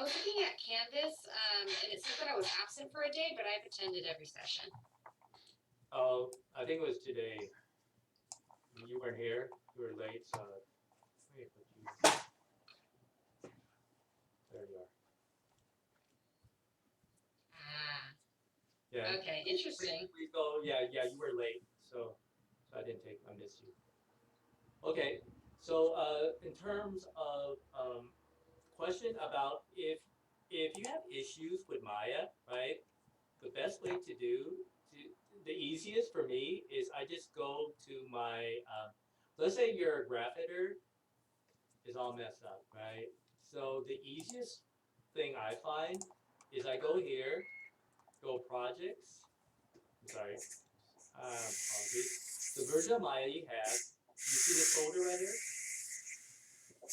I was looking at Canvas, and it says that I was absent for a day, but I've attended every session. Oh, I think it was today. You weren't here. You were late, so let me put you. There you are. Ah, Yeah. okay, Please, interesting. please go. Yeah. You were late, so I missed you. Okay. So in terms of question about if you have issues with Maya, right? The best way to do to the easiest for me is I just go to my let's say your graph editor is all messed up, right? So the easiest thing I find is I go here, go projects. I'm sorry, apologies. The version of Maya you have, you see this folder right here?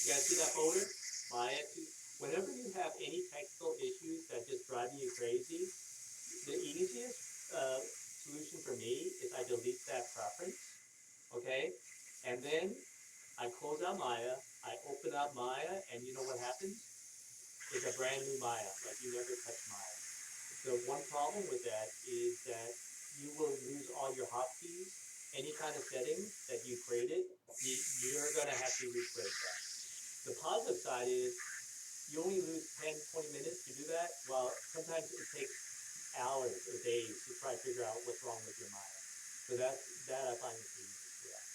You guys see that folder? Maya 2. Whenever you have any technical issues that just drive you crazy, the easiest solution for me is I delete that preference, okay? And then I close out Maya, I open up Maya, and you know what happens? It's a brand new Maya, like you never touched Maya. The one problem with that is that you will lose all your hotkeys. Any kind of settings that you created, you're gonna have to recreate that. The positive side is you only lose 10, 20 minutes to do that, while sometimes it takes hours or days to try to figure out what's wrong with your Maya. So that I find is the easiest for that.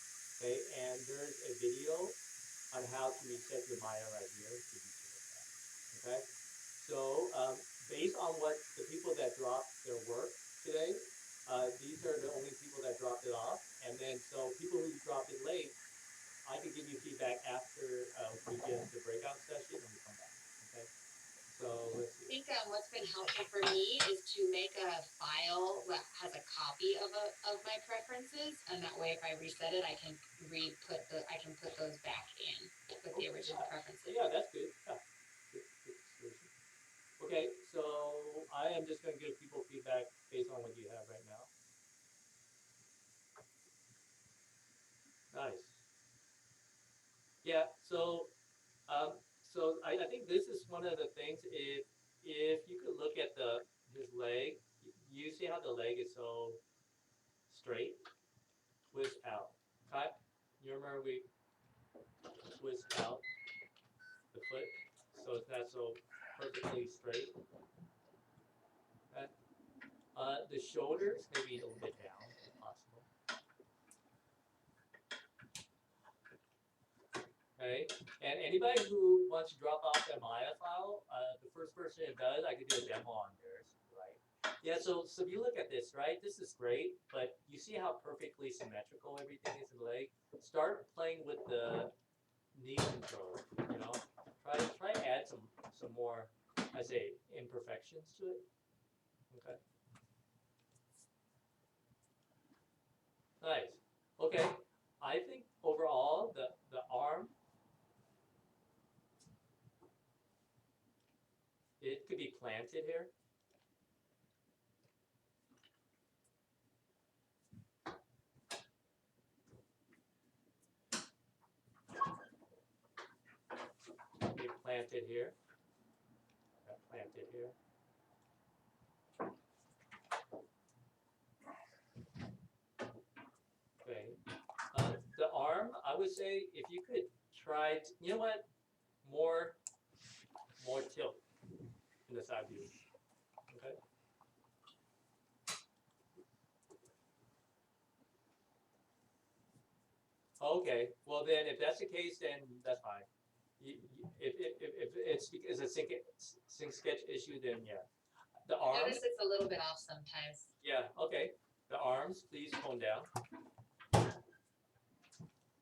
Okay, and there's a video on how to reset your Maya right here to be sure of that. Okay, so based on what the people that dropped their work today, these are the only people that dropped it off, and then so people who dropped it late, I could give you feedback after we get the breakout session and we come back. Okay, so let's I see. think what's been helpful for me is to make a file that has a copy of my preferences, and that way, if I reset it, I can put those back in with the original preferences. Yeah, that's good. Yeah, good solution. Okay, so I am just going to give people feedback based on what you have right now. Nice. Yeah, so I think this is one of the things. If you could look at his leg, you see how the leg is so straight, twist out. Okay, you remember we twist out the foot, so it's not so perfectly straight. Okay, the shoulders maybe a little bit down if possible. Okay, and anybody who wants to drop off that Maya file, the first person it does, I could do a demo on theirs, right? Yeah, so if you look at this, right, this is great, but you see how perfectly symmetrical everything is in the leg? Start playing with the knee control, you know? Try add some more, I say, imperfections to it. Okay, nice. Okay, I think overall the arm, it could be planted here. Be planted here. Planted here. Okay. The arm, I would say, if you could try, you know what, more more tilt in the side view. Okay. Okay. Well, then, if that's the case, then that's fine. If it's because it's sync sketch issue, then yeah. The I arm, notice it's a little bit off sometimes. yeah. Okay. The arms, please tone down.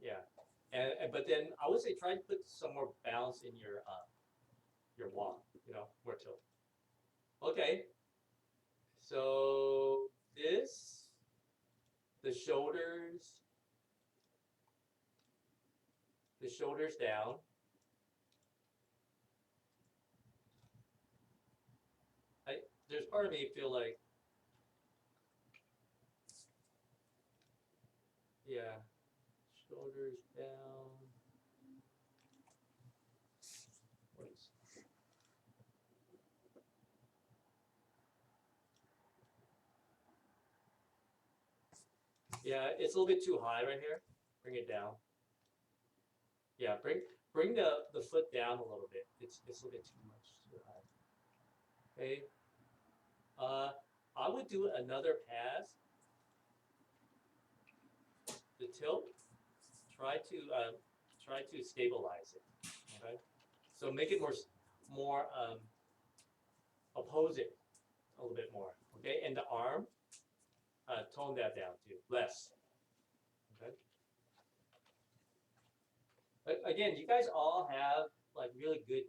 Yeah. And but then I would say try to put some more bounce in your walk. You know, more tilt. Okay. So this, the shoulders, the shoulders down. I there's part of me feel like, yeah, shoulders down. What is Yeah, it's a little bit too high right here. Bring it down. Yeah, bring the foot down a little bit. It's a little bit too much too high. Okay. Uh, I would do another pass. The tilt. Try to try to stabilize it. Okay. So make it more oppose it a little bit more. Okay, and the arm, tone that down too, less. Okay. Again, you guys all have like really good,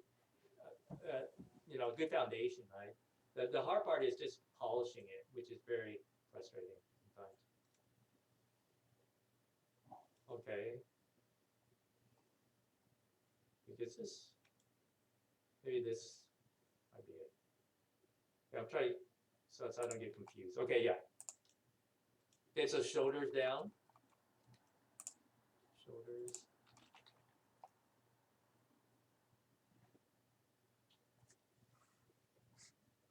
good foundation, right? The hard part is just polishing it, which is very frustrating sometimes. Okay, because maybe this might be it. Yeah, I'm trying so I don't get confused. Okay, yeah. Okay, so shoulders down, shoulders.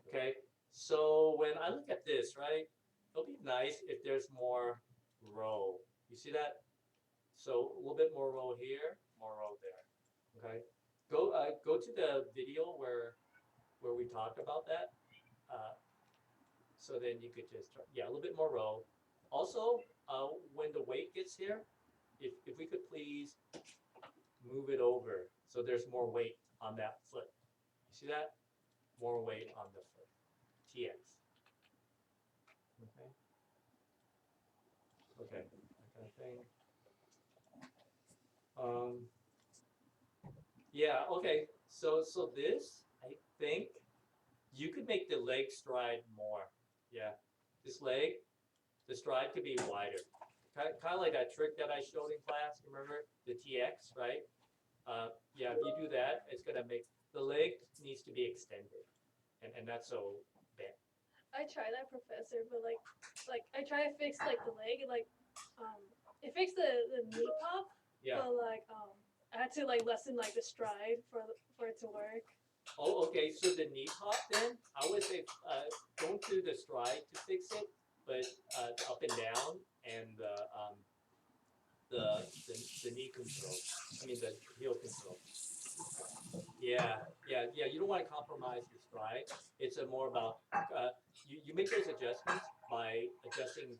Okay, so when I look at this, right, it'll be nice if there's more row. You see that? So a little bit more row here, more row there. Okay, go to the video where we talked about that. Uh, so then you could just yeah, a little bit more row. Also, when the weight gets here, if we could please move it over so there's more weight on that foot. You see that? More weight on the foot. TX. Okay. Okay. That kind of thing. Um, yeah. Okay. So this, I think, you could make the leg stride more. Yeah. This leg, the stride could be wider. Kind of like that trick that I showed in class. Remember the TX, right? Yeah. If you do that, it's gonna make the leg needs to be extended, and that's so bad. I try that, professor, but like I try to fix like the leg, and like it fixed the knee pop, Yeah. but like I had to like lessen like the stride for it to work. Oh, okay. So the knee pop then, I would say don't do the stride to fix it, but the up and down and the knee control. I mean the heel control. Yeah. You don't want to compromise your stride. It's a more about you make those adjustments by adjusting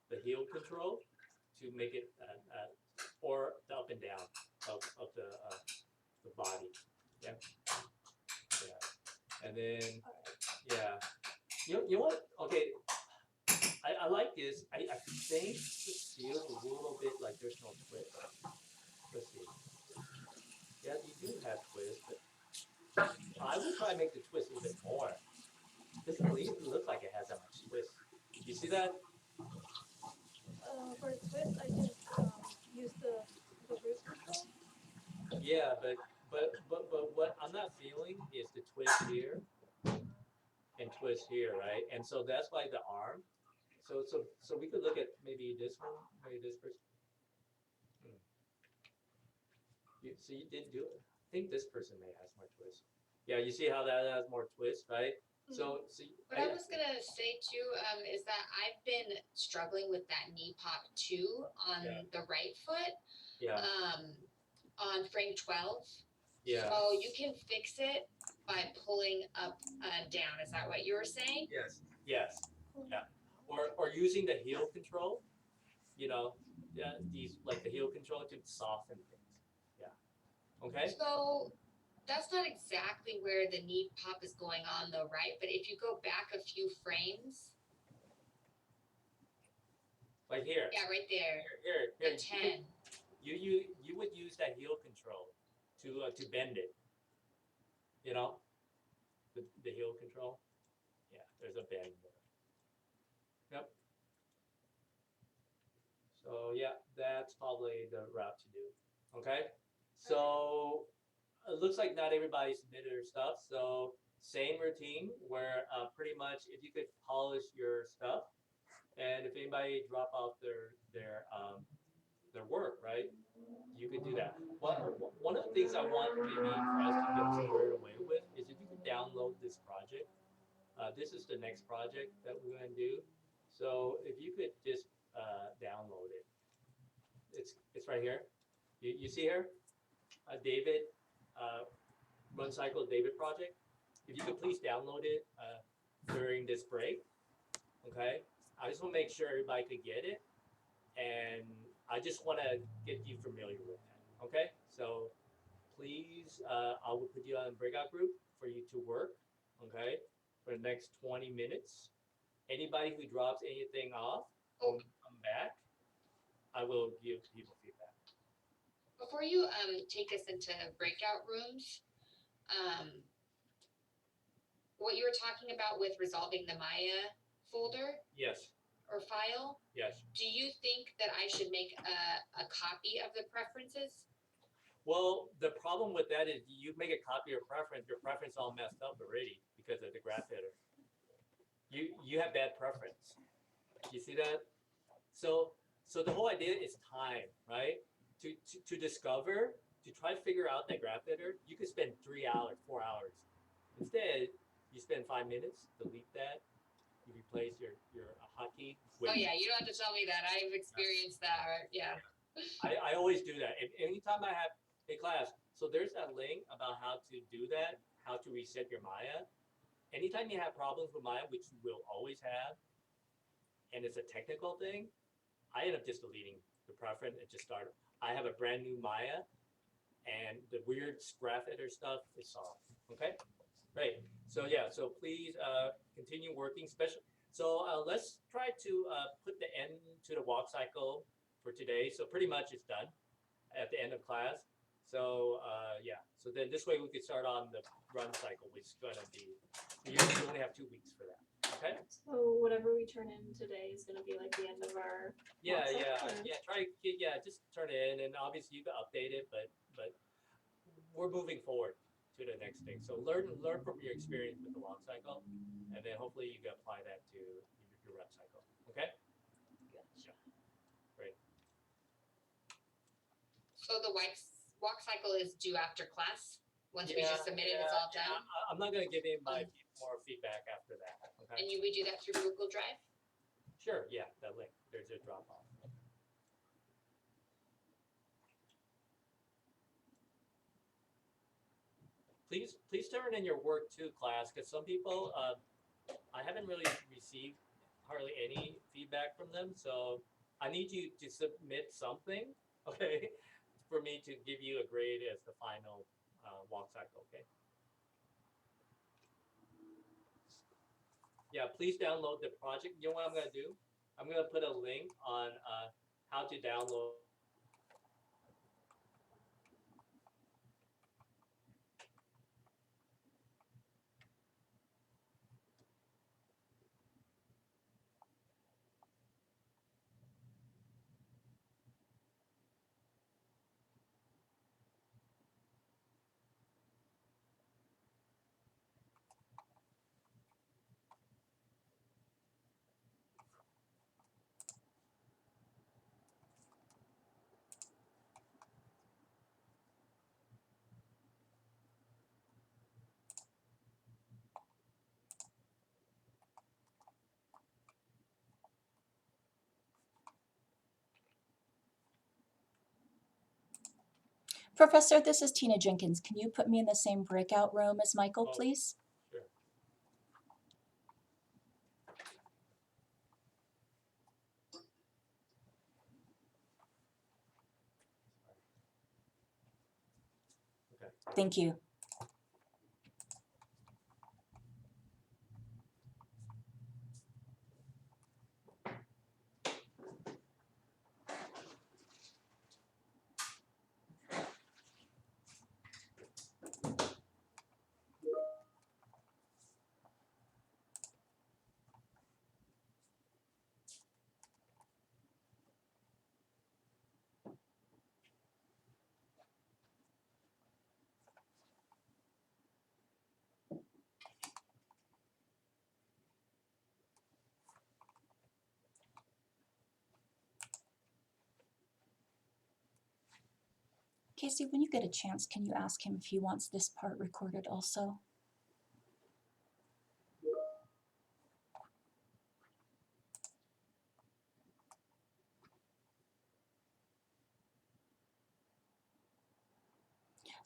the heel control to make it or the up and down of the body. Yeah. Yeah. And then yeah. You know what? Okay, I like this. I think this feels a little bit like there's no twist. Let's see. Yeah, you do have twist, but I would probably make the twist a little bit more. Doesn't look like it has that much twist. You see that? For the twist, I just use the root control. Yeah, but what I'm not feeling is the twist here and twist here, right? And so that's why the arm. So we could look at maybe this one, maybe this person. Hmm. So you did do it. I think this person may has more twist. Yeah, you see how that has more twist, right? So What I was gonna say too, is that I've been struggling with that knee pop too on Yeah. the right foot, yeah, on frame 12. yeah. So you can fix it by pulling up and down. Is that what you were saying? Yes. Yes. Yeah. Or using the heel control, these like the heel control to soften things. Yeah. Okay. So that's not exactly where the knee pop is going on though, right? But if you go back a few frames, Like here. yeah, right there, Here. at 10. You would use that heel control to bend it. You know, the heel control. Yeah, there's a bend there. Yep. So yeah, that's probably the route to do. Okay. So it looks like not everybody submitted their stuff. So same routine where pretty much if you could polish your stuff, and if anybody drop off their work, right, you could do that. One of the things I want maybe for us to get squared away with is if you could download this project. This is the next project that we're going to do. So if you could just download it. It's right here. You see here, David, Run Cycle David project. If you could please download it during this break, okay? I just want to make sure everybody could get it, and I just want to get you familiar with that, okay? So please, I will put you on a breakout group for you to work, okay, for the next 20 minutes. Anybody who drops anything off, will come back. I will give people feedback. Before you take us into breakout rooms, what you were talking about with resolving the Maya folder Yes, or file, yes. do you think that I should make a copy of the preferences? Well, the problem with that is you make a copy of your preference all messed up already because of the graph header. You have bad preference. You see that? So the whole idea is time, right? To discover, to try to figure out that graph header, you could spend 3 hours, 4 hours. Instead, you spend 5 minutes, delete that, you replace your hotkey with. Oh yeah, you don't have to tell me that. I've experienced that. Yeah. I always do that. Anytime I have a class, so there's that link about how to do that, how to reset your Maya. Anytime you have problems with Maya, which you will always have, and it's a technical thing, I end up just deleting the preference and just start. I have a brand new Maya, and the weird graph editor stuff is solved. Okay, great. So yeah, so please continue working. So let's try to put the end to the walk cycle for today. So pretty much it's done at the end of class. So yeah, so then this way we could start on the run cycle, which is going to be, you only have 2 weeks for that. Okay. So whatever we turn in today is going to be like the end of our. Yeah, walk yeah, cycle, or- yeah. Just turn it in, and obviously you can update it, but we're moving forward to the next thing. So learn from your experience with the walk cycle, and then hopefully you can apply that to your run cycle. Okay. Gotcha. Great. So the walk cycle is due after class. Once we just submit it, it's all done. I'm not gonna give you more feedback after that. Okay. And we do that through Google Drive. Sure. Yeah. That link. There's a drop off. Please turn in your work too, class, because some people I haven't really received hardly any feedback from them. So I need you to submit something, okay, for me to give you a grade as the final walk cycle. Okay. Yeah, please download the project. You know what I'm gonna do? I'm gonna put a link on how to download. Professor, this is Tina Jenkins. Can you put me in the same breakout room as Michael, Oh. please? Sure. Okay. Thank you. Casey, when you get a chance, can you ask him if he wants this part recorded also?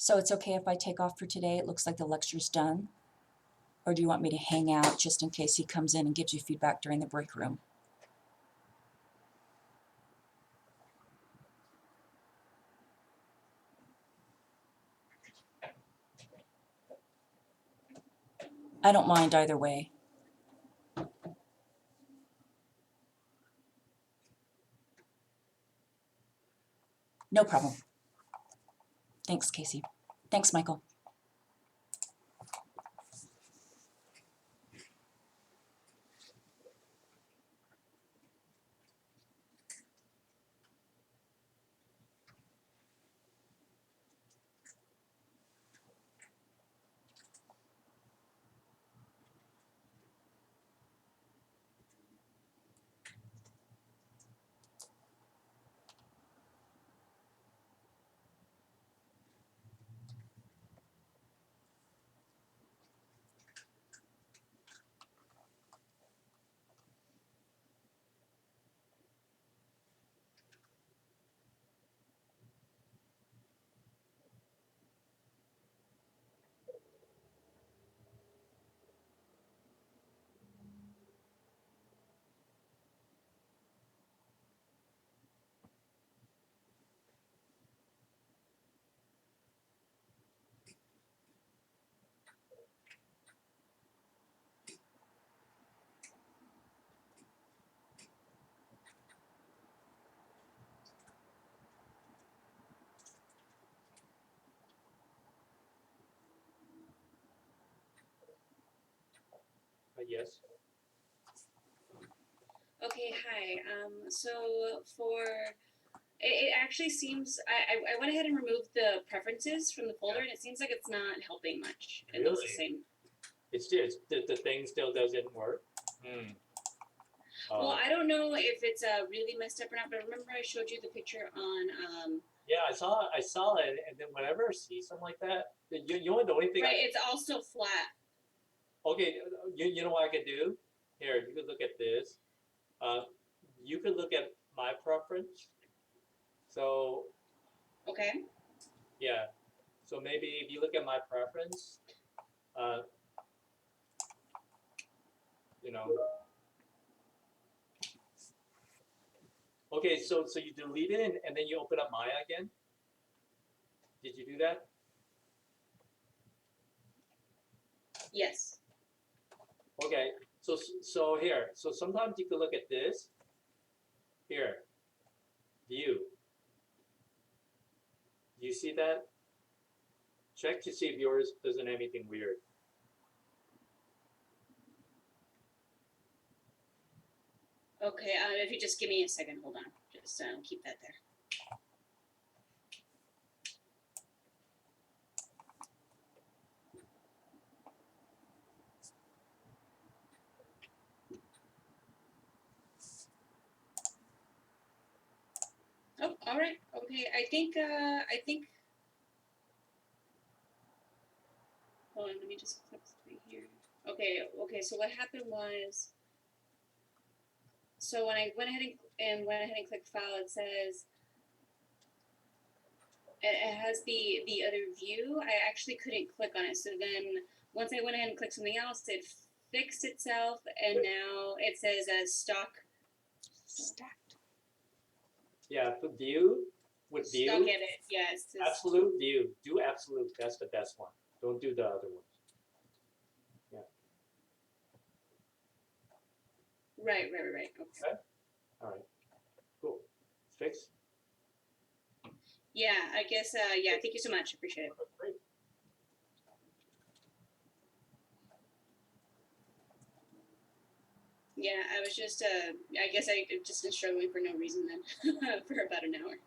So it's okay if I take off for today? It looks like the lecture's done? Or do you want me to hang out just in case he comes in and gives you feedback during the break room? I don't mind either way. No problem. Thanks, Casey. Thanks, Michael. Yes. Okay, hi. So for it actually seems I went ahead and removed the preferences from the folder, and it seems like it's not helping much. It looks the Really? same. It's the thing still doesn't work. Hmm. Well, I don't know if it's really messed up or not, but remember I showed you the picture on Yeah, I saw it, and then whenever I see something like that, you know the only thing right. It's also flat. okay, you know what I could do? Here, you could look at this. Uh, you could look at my preference. So Okay. yeah, so maybe if you look at my preference, uh, you know, okay, so you delete it and then you open up Maya again. Did you do that? Yes. Okay, so here, so sometimes you could look at this. Here, view. Do you see that? Check to see if yours doesn't have anything weird. Okay. If you just give me a second, hold on. Just keep that there. Oh, all right. Okay. I think. Hold on. Let me just click through here. Okay. Okay. So what happened was. So when I went ahead and clicked file, it says it has the other view. I actually couldn't click on it. So then once I went ahead and clicked something else, it fixed itself, and now it says stock. Stacked. Yeah, put view with view. Stock edit. Yes. Yeah, Absolute view. Do absolute. That's the best one. Don't do the other ones. right. Okay. All right. Cool. Fix. Yeah. I guess. Yeah. Thank you so much. Appreciate it. Great. Yeah. I was just. I guess I just been struggling for no reason then for about an hour.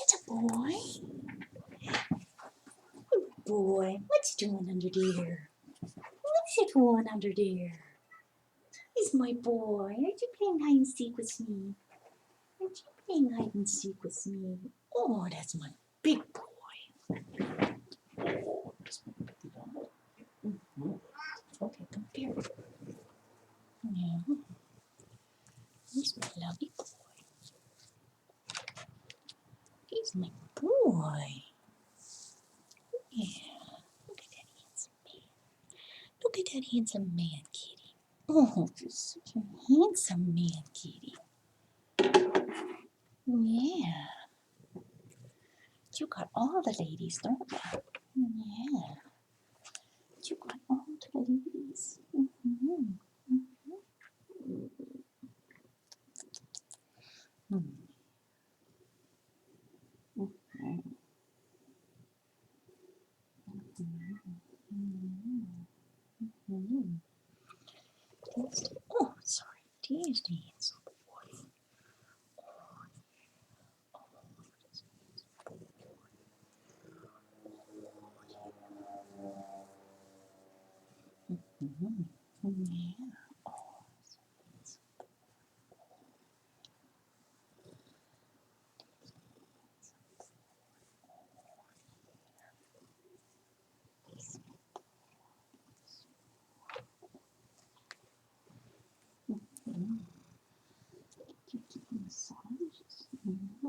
it a boy? Good boy. What's he doing under there? What's he doing under there? He's my boy. Aren't you playing hide and seek with me? Aren't you playing hide and seek with me? Oh, that's my big boy. Oh, that's my big boy. Mhm. Okay, come here. Yeah. He's my lovely boy. He's my boy. Yeah. Look at that handsome man. Look at that handsome man, kitty. Oh, you're such a handsome man, kitty. Yeah. You got all the ladies, don't you? Yeah. You got all the ladies. Mm-hmm. Mm-hmm. Mm-hmm. Mm-hmm. Oh, sorry. There's the handsome boy. Mm-hmm. Yeah. Oh, so handsome. Mm-hmm. You give him massages. Mm-hmm.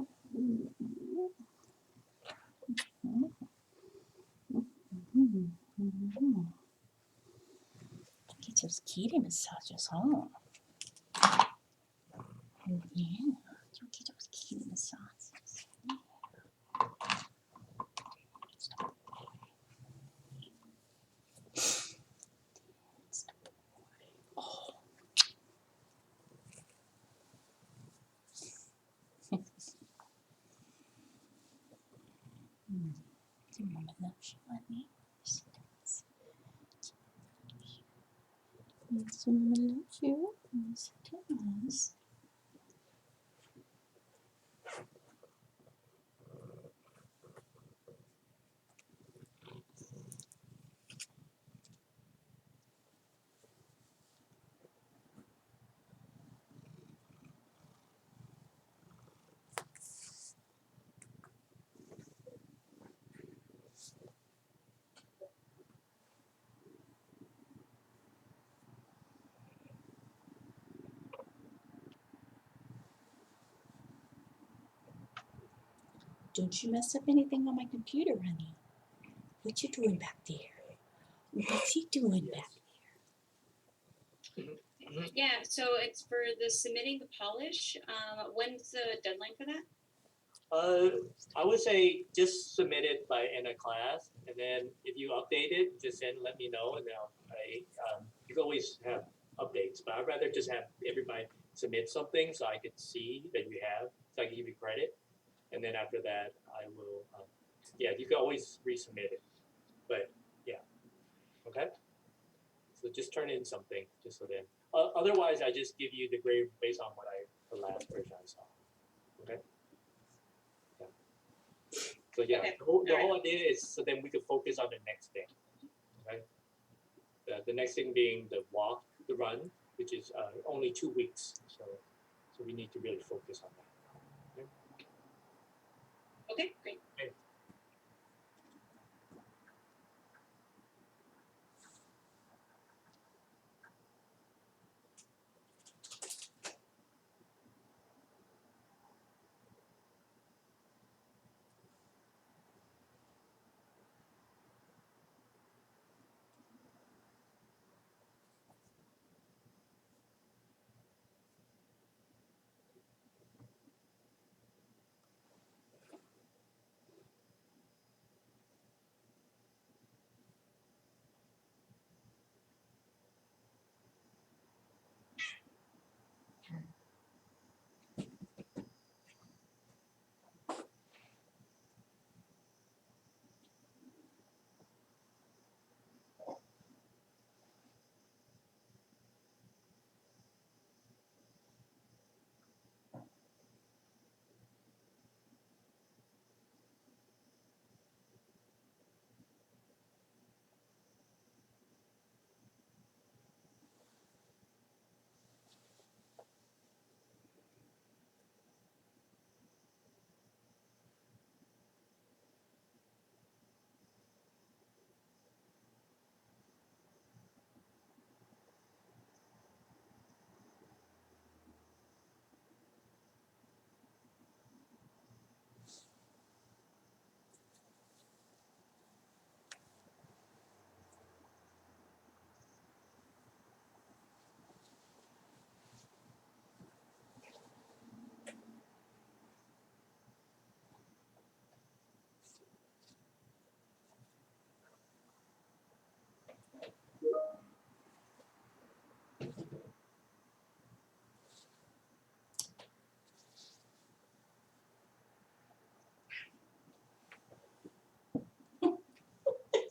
Mm-hmm. Mm-hmm. Get those kitty massages, huh? Yeah. You get those kitty massages. Oh. Do Mama loves you, honey? Yes, she does. Yes, Mama loves you. Yes, she does. Don't you mess up anything on my computer, honey. What you doing back there? What's he doing back Yeah, so it's for the submitting the polish. When's the deadline for that? I would say just submit it by end of class, and then if you update it, just send let me know, and then you can always have updates. But I'd rather just have everybody submit something so I could see that you have, so I can give you credit, and then after that I will. Yeah, you can always resubmit it, but yeah, okay. So just turn in something, just so then. Otherwise, I just give you the grade based on the last version I saw. Okay. So yeah, Okay. the whole idea is so then we can focus on the next thing, right? The next thing being the run, which is only 2 weeks. So we need to really focus on that. Okay, great.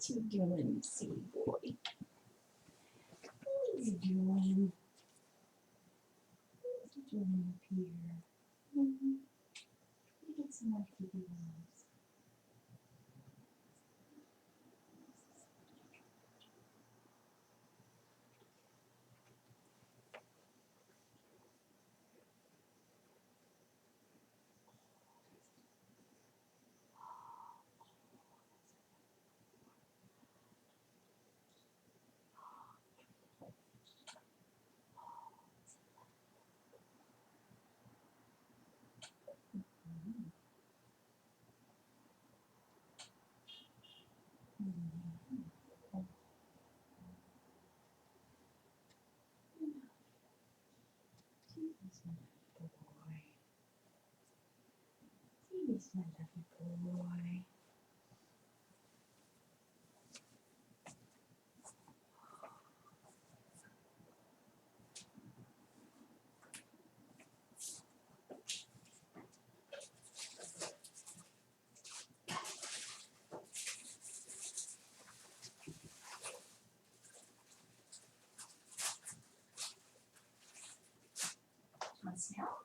What you doing, silly boy? What you doing? What you doing up here? Mm-hmm. Get some more kitty ones. He's my boy. He's my lovely boy. Want to smell?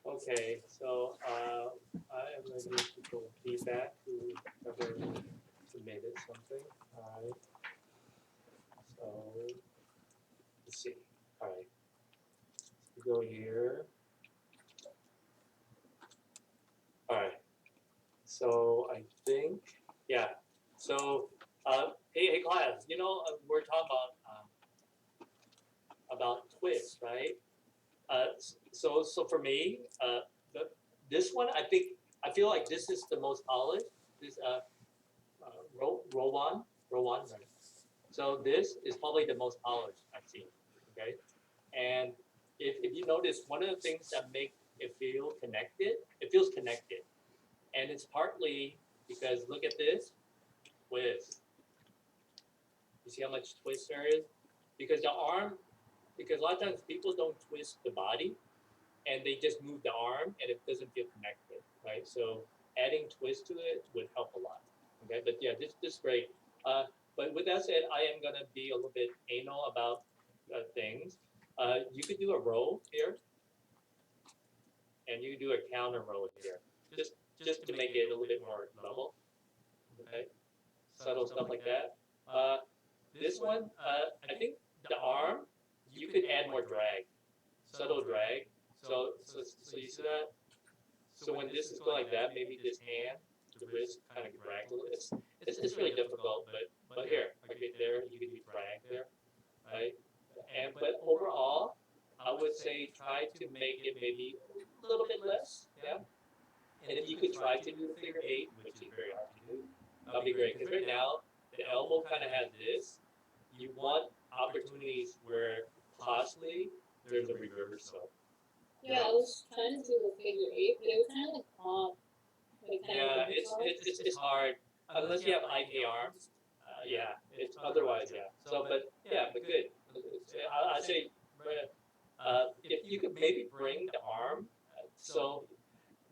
Okay, so I am going to give people feedback whoever submitted something. Alright. So let's see. Alright. We go here. Alright. So I think yeah. So hey class, we're talking about twists, right? So for me, this one I feel like this is the most polished. This roll one, right? So this is probably the most polished I've seen. Okay, and if you notice, one of the things that make it feels connected, and it's partly because look at this twist. You see how much twist there is? Because because a lot of times people don't twist the body, and they just move the arm and it doesn't feel connected, right? So adding twist to it would help a lot. Okay, but yeah, this is great. But with that said, I am gonna be a little bit anal about things. You could do a roll here, and you could do a counter roll here, just to make it a little bit more level. Okay, subtle stuff like that. This one, I think the arm, you could add more drag, subtle drag. So you see that? So when this is going like that, maybe this hand, the wrist kind of drags a little. It's really difficult, but here, okay, there, you can do drag there, right? But overall, I would say try to make it maybe a little bit less, yeah? And if you could try to do the figure 8, which is very hard to do, that'll be great. Because right now, the elbow kind of has this. You want opportunities where possibly there's a reversal. Yeah, I was trying to do the figure 8, but it was kind of like odd. Like kind Yeah, of it's hard unless you have IK arms. Yeah, it's otherwise yeah. So, but yeah, but good. I say, if you could maybe bring the arm, so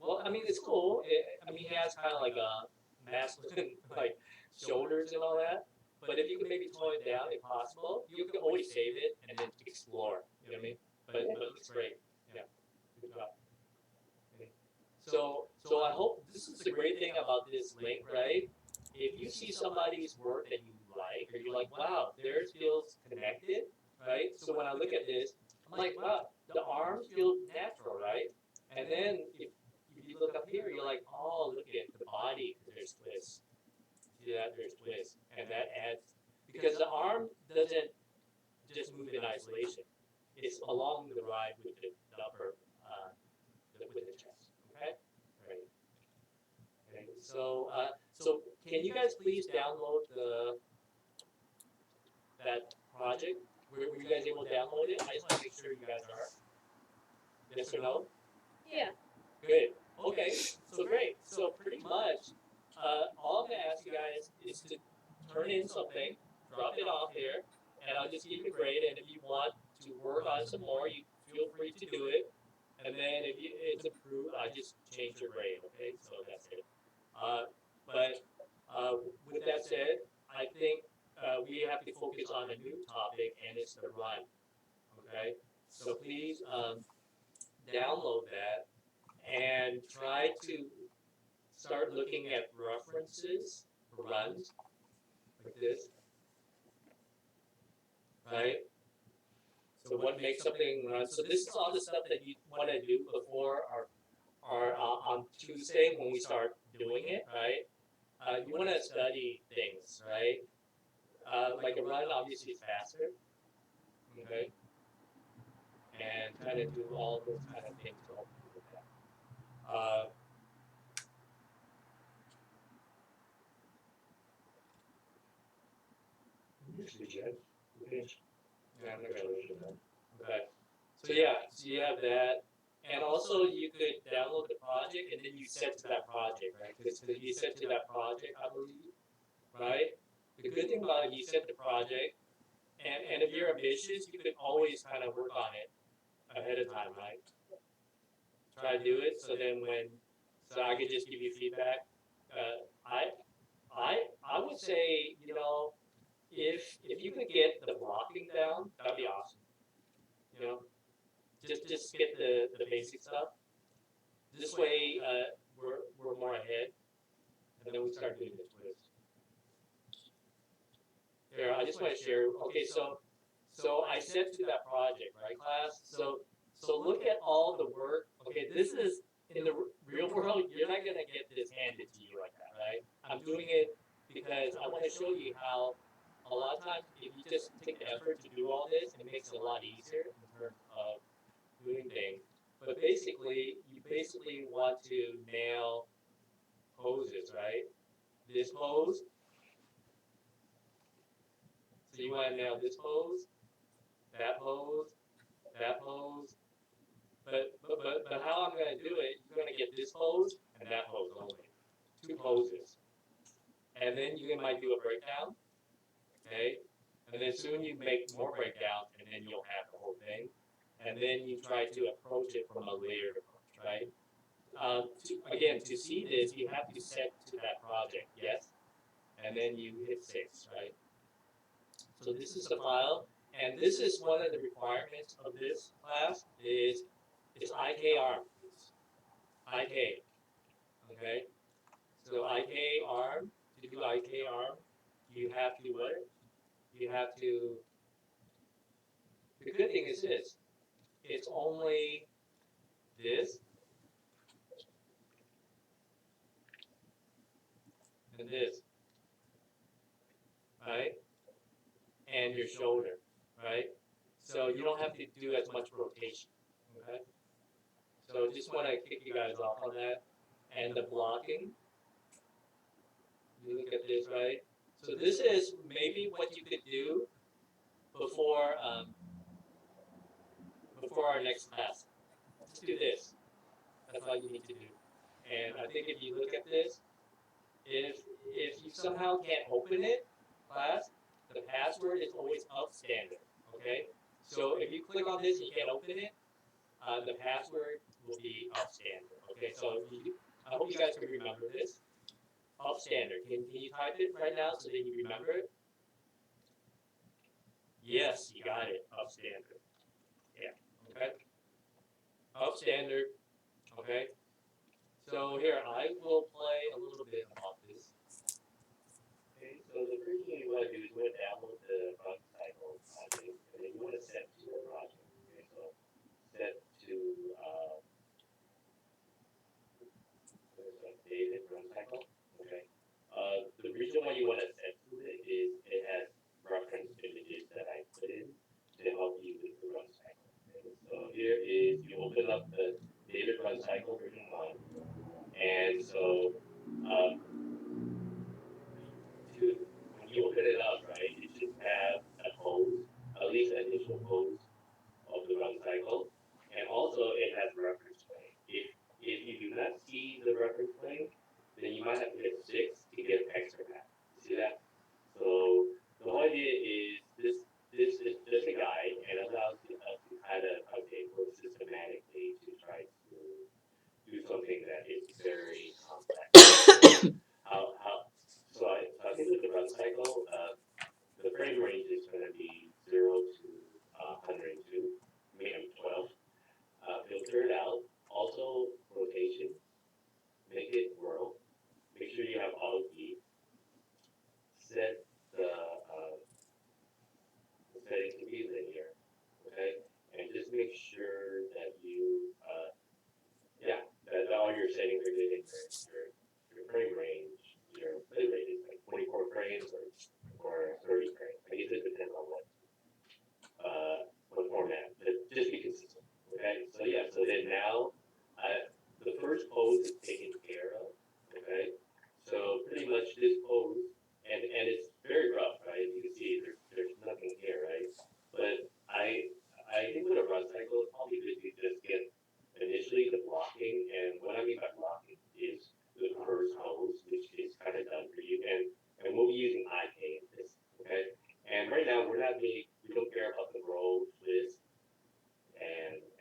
well, I mean it's cool. I mean he has kind of like a masculine like shoulders and all that. But if you could maybe tone it down if possible, you can always save it and then explore. You know what I mean? But it looks great. Yeah, good job. Okay. So I hope this is the great thing about this link, right? If you see somebody's work that you like, or you're like, wow, their skills connected, right? So when I look at this, I'm like, wow, the arms feel natural, right? And then if you look up here, you're like, oh, look at the body, because there's twists. See that? There's twists. And that adds, because the arm doesn't just move in isolation. It's along the ride with the upper, with the chest. Okay? Right. Okay. So can you guys please download that project? Were you guys able to download it? I just want to make sure you guys are. Yes or no? Yeah. Good. Okay. So great. So pretty much, all I'm gonna ask you guys is to turn in something, drop it off here, and I'll just give you a grade. And if you want to work on some more, you feel free to do it. And then if it's approved, I just change your grade. Okay. So that's it. But with that said, I think we have to focus on a new topic, and it's the run. Okay. So please download that and try to start looking at references for runs like this, right? So what makes something run? So this is all the stuff that you want to do before our on Tuesday when we start doing it, right? You want to study things, right? Like a run obviously is faster, okay? And kind of do all those kind of things to help you with that. Usually, Jed. Yeah, I'm not gonna lose that. Okay. So yeah, so you have that, and also you could download the project and then you set to that project, right? Because you set to that project, I believe, right? The good thing about it, you set the project, and if you're ambitious, you could always kind of work on it ahead of time, right? Try to do it, so then so I could just give you feedback. I would say, if you could get the blocking down, that'd be awesome. You know, just get the basic stuff. This way, we're more ahead, and then we start doing the twist. Here, I just want to share. Okay, so I sent to that project, right, class? So look at all the work. Okay, this is in the real world. You're not gonna get this handed to you like that, right? I'm doing it because I want to show you how a lot of times if you just take the effort to do all this, it makes it a lot easier in terms of doing things. But basically, you basically want to nail poses, right? This pose. So you want to nail this pose, that pose, that pose. But how I'm going to do it, you're going to get this pose and that pose only. 2 poses. And then you might do a breakdown, okay? And then soon you make more breakdowns, and then you'll have the whole thing. And then you try to approach it from a layered approach, right? Again, to see this, you have to set to that project, yes? And then you hit 6, right? So this is the file, and this is one of the requirements of this class is IK arm. IK, okay? So IK arm, to do IK arm, you have to what? You have to, the good thing is this, it's only this and this, right? And your shoulder, right? So you don't have to do as much rotation, okay? So just want to kick you guys off on that. And the blocking, you look at this, right? So this is maybe what you could do before before our next class. Just do this. That's all you need to do. And I think if you look at this, if you somehow can't open it, class, the password is always up standard. Okay? So if you click on this and you can't open it, the password will be up standard. Okay, so I hope you guys can remember this. Up standard. Can you type it right now so that you remember it? Yes, you got it. Up standard. Yeah. Okay. Up standard. Okay. So here I will play a little bit about this. Okay, so the first thing you want to do is you want to download the run cycle project, and then you want to set to a project. Okay, so set to David run cycle. Okay. The reason why you want to set to it is it has reference images that I put in to help you with the run cycle. Okay? So here is you open up the David run cycle version 1, and so um, when you open it up, right, it should have a pose, at least an initial pose of the run cycle, and also it has reference plane. If you do not see the reference plane, then you might have to hit 6 to get extra path. You see that? So the whole idea is this is just a guide and allows us to kind of work systematically to try to do something that is very complex. So I think with the run cycle, the frame range is going to be 0 to 102, maybe 12. Filter it out. Also, rotation. Make it whirl. Make sure you have auto key. Set the setting to be linear. Okay, and just make sure that you that all your settings are good in your frame range. Your play rate is like 24 frames or 30 frames. I guess it depends on what format, but just be consistent. Okay, so yeah, so then now the first pose is taken care of. Okay, so pretty much this pose, and it's very rough, right? You can see there's nothing here, right? But I think with a run cycle, it's probably good to just get initially the blocking, and what I mean by blocking is the first pose, which is kind of done for you, and we'll be using IK in this. Okay, and right now we don't care about the roll, twist,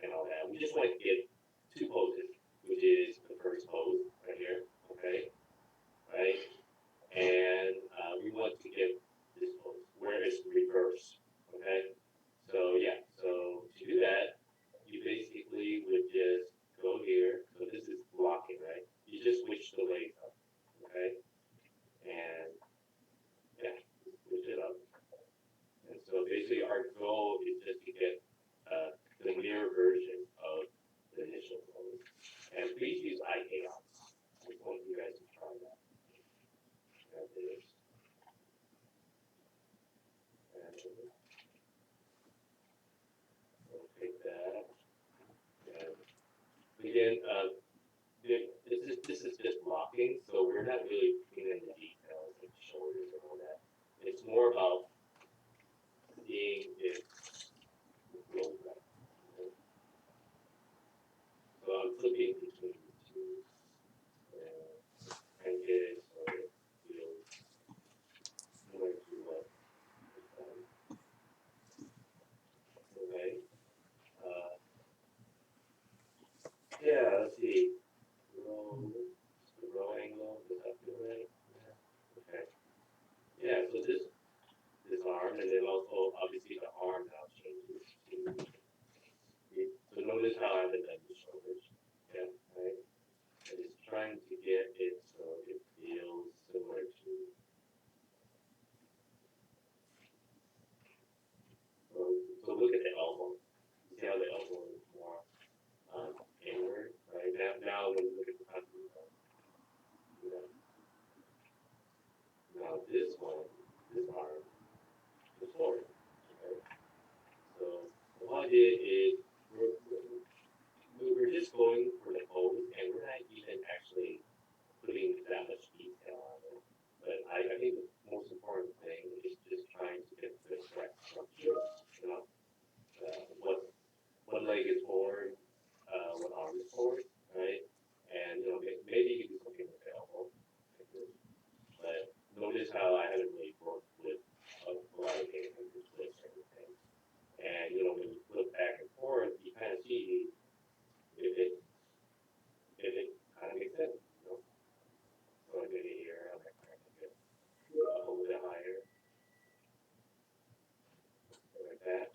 and all that. We just want to get 2 poses, which is the first pose right here, okay, right, and we want to get this pose where it's reverse, okay. So yeah, so to do that, you basically would just go here. So this is blocking, right? You just switch the legs up, okay, and yeah, switch it up. And so basically our goal is just to get the mirror version of the initial pose. And please use IK on. I just want you guys to try that. And this. And we'll take that. And again, this is just blocking, so we're not really putting in the details like shoulders and all that. It's more about seeing it roll right. Okay? So I'm flipping between the 2 and get it so it feels similar to what is done. Okay. Yeah, let's see. The roll angle, does that feel right? Yeah. Okay. Yeah, so this arm, and then also obviously the arm now changes to. So notice how I haven't done the shoulders. Yeah, right. I'm just trying to get it so it feels similar to. So look at the elbow. You see how the elbow is more inward, right? Now when you look at the country, you know, now this arm idea is we're just going for the pose, and we're not even actually putting that much detail on it. But I think the most important thing is just trying to get the correct structure, you know, what leg is forward, what arm is forward, right? And you know, maybe you can do something with the elbow, like this. But notice how I haven't really worked with a lot of things like this twist and everything. And you know, when you flip back and forth, you kind of see if it kind of makes sense, you know. So maybe here I might try to get a little bit higher, like that.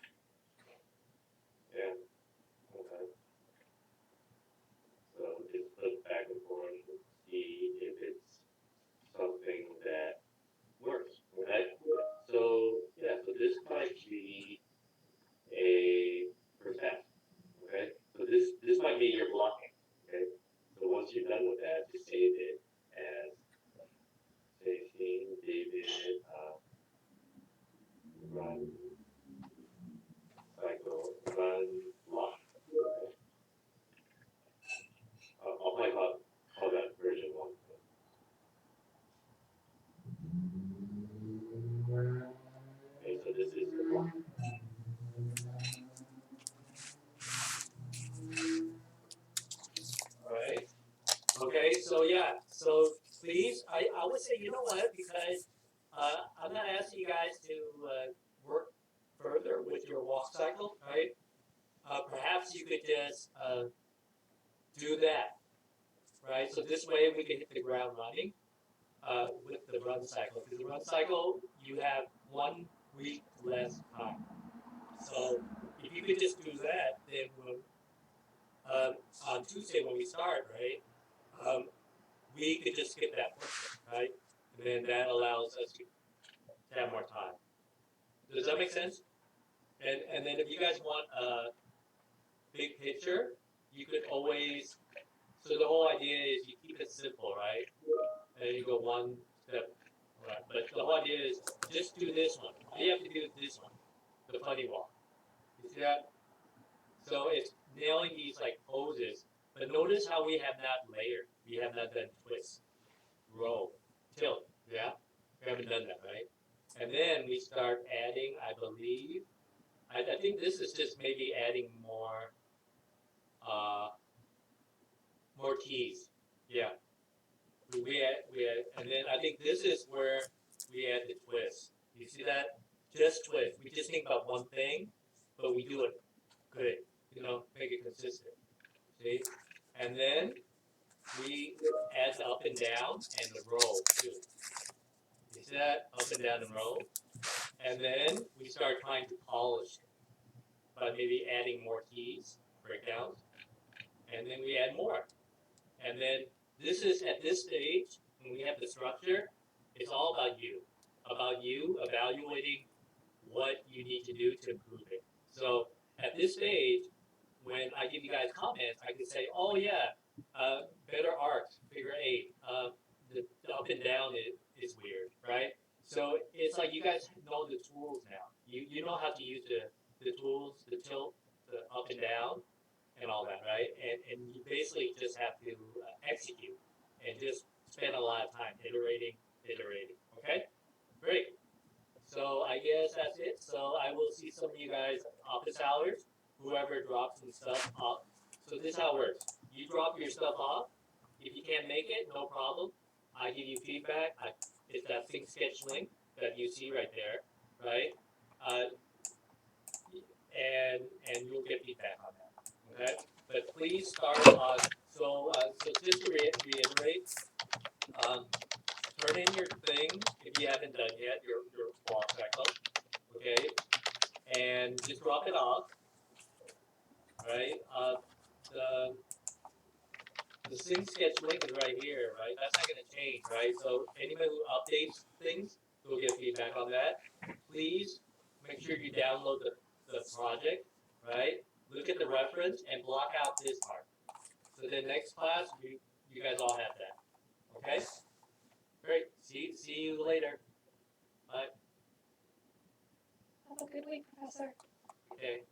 Yeah. Okay. So just flip back and forth and see if it's something that works. Okay. So yeah, so this might be a first pass. Okay. So this might be your blocking. Okay. So once you're done with that, just save it as say scene David run cycle run block. Okay. I'll play how that version one. Okay, so this is the block. Alright. Okay, so yeah, so please, I would say, you know what, because I'm not asking you guys to work further with your walk cycle, right? Perhaps you could just do that, right? So this way we can hit the ground running with the run cycle. Because the run cycle, you have 1 week less time. So if you could just do that, then we'll, on Tuesday when we start, right? We could just skip that portion, right? And then that allows us to have more time. Does that make sense? And then if you guys want a big picture, you could always. So the whole idea is you keep it simple, right? And you go one step, right? But the whole idea is just do this one. All you have to do is this one, the funny walk. You see that? So it's nailing these like poses. But notice how we have not layered. We have not done twist, roll, tilt. Yeah, we haven't done that, right? And then we start adding, I believe. I think this is just maybe adding more keys. Yeah. And then I think this is where we add the twist. You see that? Just twist. We just think about one thing, but we do it good. You know, make it consistent. See? And then we add the up and down and the roll too. You see that? Up and down and roll. And then we start trying to polish it by maybe adding more keys, breakdowns, and then we add more. And then this is at this stage, when we have the structure, it's all about you evaluating what you need to do to improve it. So at this stage, when I give you guys comments, I can say, oh yeah, better arcs, figure 8. The up and down is weird, right? So it's like you guys know the tools now. You know how to use the tools, the tilt, the up and down, and all that, right? And you basically just have to execute and just spend a lot of time iterating. Okay? Great. So I guess that's it. So I will see some of you guys office hours, whoever drops some stuff off. So this is how it works. You drop your stuff off. If you can't make it, no problem. I give you feedback. It's that Think Sketch link that you see right there, right? And you'll get feedback on that. Okay? But please start on. So just to reiterate, turn in your thing if you haven't done yet, your walk cycle. Okay? And just drop it off. Right? The Think Sketch link is right here, right? That's not going to change, right? So anybody who updates things will get feedback on that. Please make sure you download the project, right? Look at the reference and block out this part. So the next class, you guys all have that. Okay? Great. See you later. Bye. Have a good week, Professor. Okay.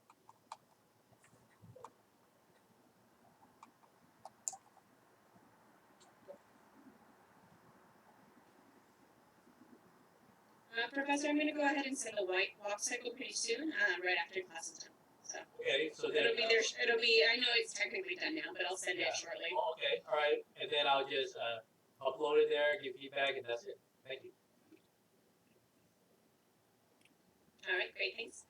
Professor, I'm gonna go ahead and send the white walk cycle pretty soon, right after class is done. So Okay, so then. it'll be there. It'll be. I know it's technically done now, but I'll send Yeah. it shortly. Oh, okay, all right, and then I'll just upload it there, give feedback, and that's it. Thank you. All right, great, thanks.